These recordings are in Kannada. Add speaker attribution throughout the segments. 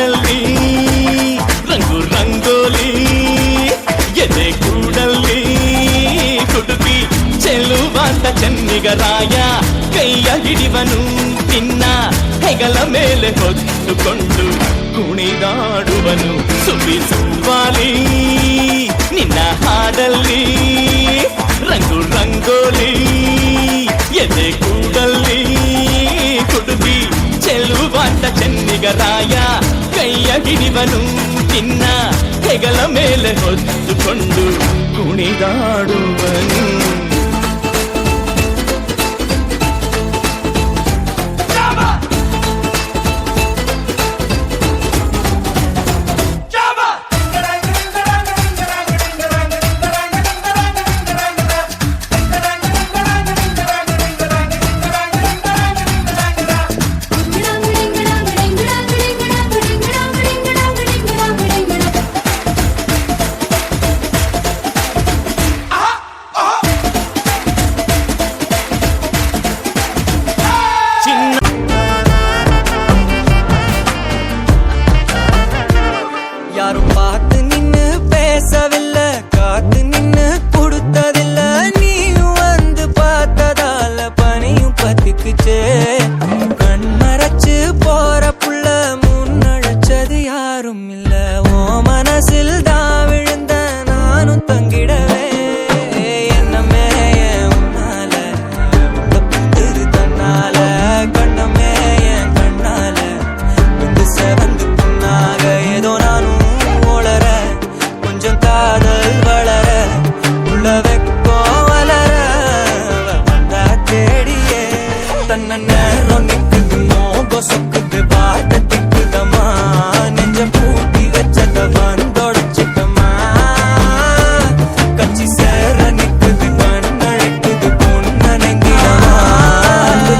Speaker 1: ಹಾಡಲ್ಲಿ ರಂಗು ರಂಗೋಲಿ ಎದೆ ಕೂಡಲ್ಲಿ ಕುಡುಕಿ ಚೆಲುವಾಂತ ಚೆನ್ನಿಗರಾಯ ಕೈಯ ಹಿಡಿವನು ನಿನ್ನ ಹೆಗಲ ಮೇಲೆ ಹೊತ್ತುಕೊಂಡು ಕುಣಿದಾಡುವನು ಸುವ್ವಾಲಿ ನಿನ್ನ ಹಾಡಲ್ಲಿ ರಂಗು ರಂಗೋಲಿ ಎದೆ ಕೂಡಲ್ಲಿ ಕುಡುಕಿ ಚೆಲುವಾಂತ ಚೆನ್ನಿಗರಾಯ ಕೈಯ ಹಿಡಿವನು ನಿನ್ನ ಹೆಗಲ ಮೇಲೆ ಹೊತ್ತುಕೊಂಡು ಕುಣಿದಾಡುವನು
Speaker 2: யாரும் பார்த்து நின்னு பேசவில்லை காத்து நின்னு கொடுத்ததில்ல நீயும் வந்து பார்த்ததால பனியும் பத்திக்குச்சே கண் மறைச்சு போற புள்ள முன்னழைச்சது யாரும் இல்ல ஓ மனசில் தான் விழுந்த நானும் தங்கிடவே என்னமே உன்னால தப்புது தன்னால கண்ணமே என் கண்ணால வந்து செவந்து புண்ணாக ஏதோ நானும் கொஞ்சம் காதல் வளர உள்ள வெக்கோ வளர வந்தா தேடியே தன்ன நேரம் நிக்குது மோக சொக்குது பாட்ட திக்குதமா நெஞ்ச பூட்டி வச்சத வந்தொடச்சிட்டமா கச்சி சேர நிக்குது கண்ணழைக்குது பொண்ண நெங்கிடமா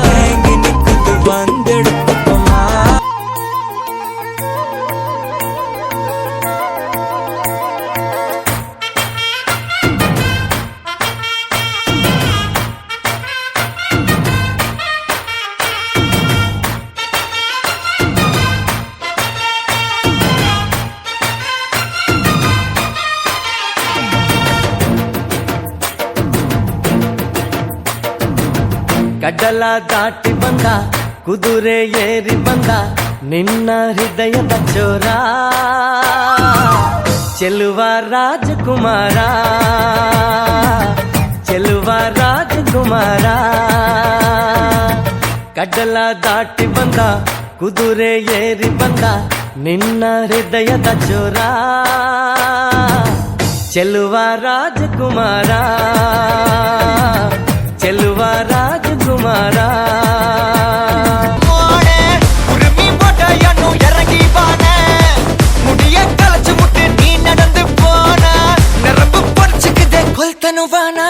Speaker 2: தேங்கி நிக்குது வந்தெடுத்துக்கமா
Speaker 1: ಕಡಲ ದಾಟಿ ಬಂದ ಕುದುರೆ ಏರಿ ಬಂದ ನಿನ್ನ ಹೃದಯದ ಚೋರ ಚೆಲುವ ರಾಜಕುಮಾರ ಚೆಲುವ ರಾಜಕುಮಾರ ಕಡಲ ದಾಟಿ ಬಂದ ಕುದುರೆ ಏರಿ ಬಂದ ನಿನ್ನ ಹೃದಯದ ಚೋರ ಚೆಲುವ ರಾಜಕುಮಾರ ಚೆಲುವ ರಾಜಕುಮಾರ
Speaker 2: உரிமை போட்ட இறங்கி பான முடிய கலைச்சு முட்டு நீ நடந்து போன நரம்பு பொறிச்சுக்குதே கொல்தனுவானா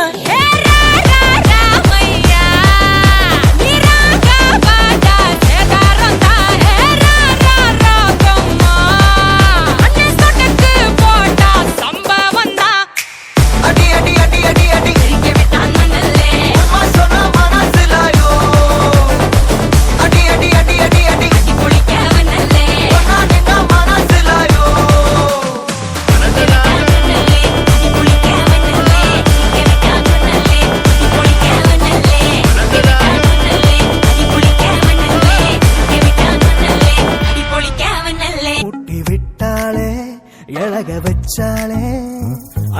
Speaker 1: எழக வச்சாலே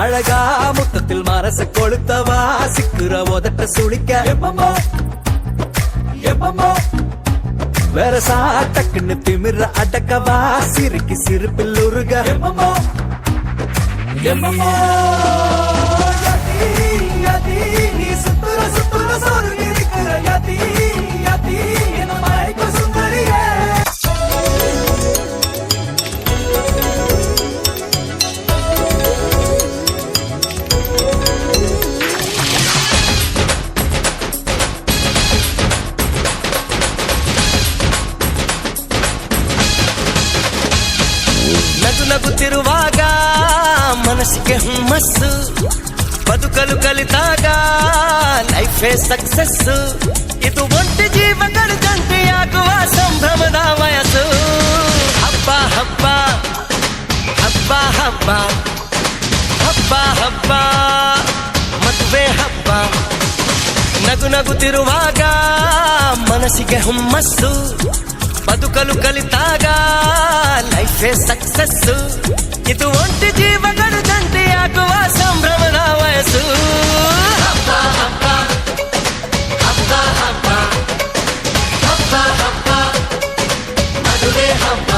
Speaker 2: அழகா முத்தத்தில் மரச கொளுத்தவா சிக்குற உதட்ட சுளிக்க எப்பமோ எப்பமோ வேற சாட்டக்குன்னு திமிர அடக்கவா சிரிக்கு சிரிப்பில் உருக எப்பமோ எப்பமோ நீ சுத்துற சுத்துற சோறு இருக்கிற யதி யதி என்ன மயக்க சுந்தரியே ನಗುತ್ತಿರುವಾಗ ಮನಸ್ಸಿಗೆ ಹುಮ್ಮಸ್ಸು ಬದುಕಲು ಕಲಿತಾಗ ಲೈಫೇ ಸಕ್ಸಸ್ ಇದು ಒಂಟಿ ಜೀವಗಳು ಜಂಟಿಯಾಗುವ ಸಂಭ್ರಮದ ವಯಸ್ಸು ಹಬ್ಬ ನಗು ನಗುತ್ತಿರುವಾಗ ಮನಸ್ಸಿಗೆ ಹುಮ್ಮಸ್ಸು ಬದುಕಲು ಕಲಿತಾಗ ಲೈಫೇ ಸಕ್ಸಸ್ಸು ಇದು ಒಂಟಿ ಜೀವಗಳು ಜಂಟಿಯಾಗುವ ಸಂಭ್ರಮದ ವಯಸ್ಸು ಹಬ್ಬ ಹಬ್ಬ ಹಬ್ಬ ಹಬ್ಬ ಹಬ್ಬ ಹಬ್ಬ ಮದುವೆ ಹಬ್ಬ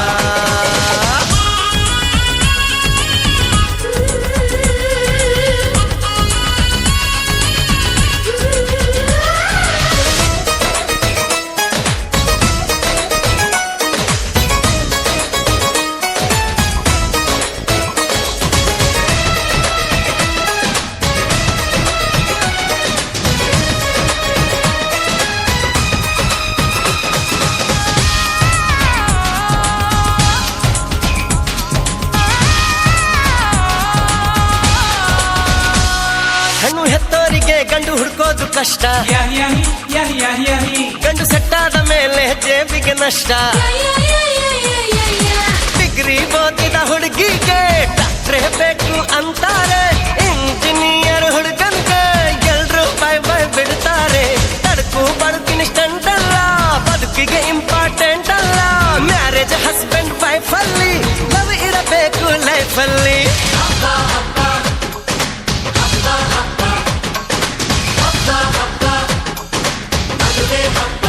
Speaker 2: ಹೆಣ್ಣು ಹೆತ್ತೋರಿಗೆ ಗಂಡು ಹುಡ್ಕೋದು ಕಷ್ಟ ಗಂಡು ಸೆಟ್ಟಾದ ಮೇಲೆ ಜೇಬಿಗೆ ನಷ್ಟ ಡಿಗ್ರಿ ಓದಿದ ಹುಡುಗಿಗೆ ಡಾಕ್ಟ್ರೇ ಬೇಕು ಅಂತಾರೆ ಇಂಜಿನಿಯರ್ ಹುಡುಗನ್ಗೆ ಎಲ್ರು ಬೈ ಬೈ ಬಿಡ್ತಾರೆ ತಡಕು ಬದುಕಿನ ಸ್ಟಂಟ್ ಅಲ್ಲ ಬದುಕಿಗೆ ಇಂಪಾರ್ಟೆಂಟ್ ಅಲ್ಲ ಮ್ಯಾರೇಜ್ ಹಸ್ಬೆಂಡ್ ವೈಫ್ ಅಲ್ಲಿ ಲವ್ ಇರಬೇಕು ಲೈಫ್ ಅಲ್ಲಿ ಮದುವೆ ಹಬ್ಬ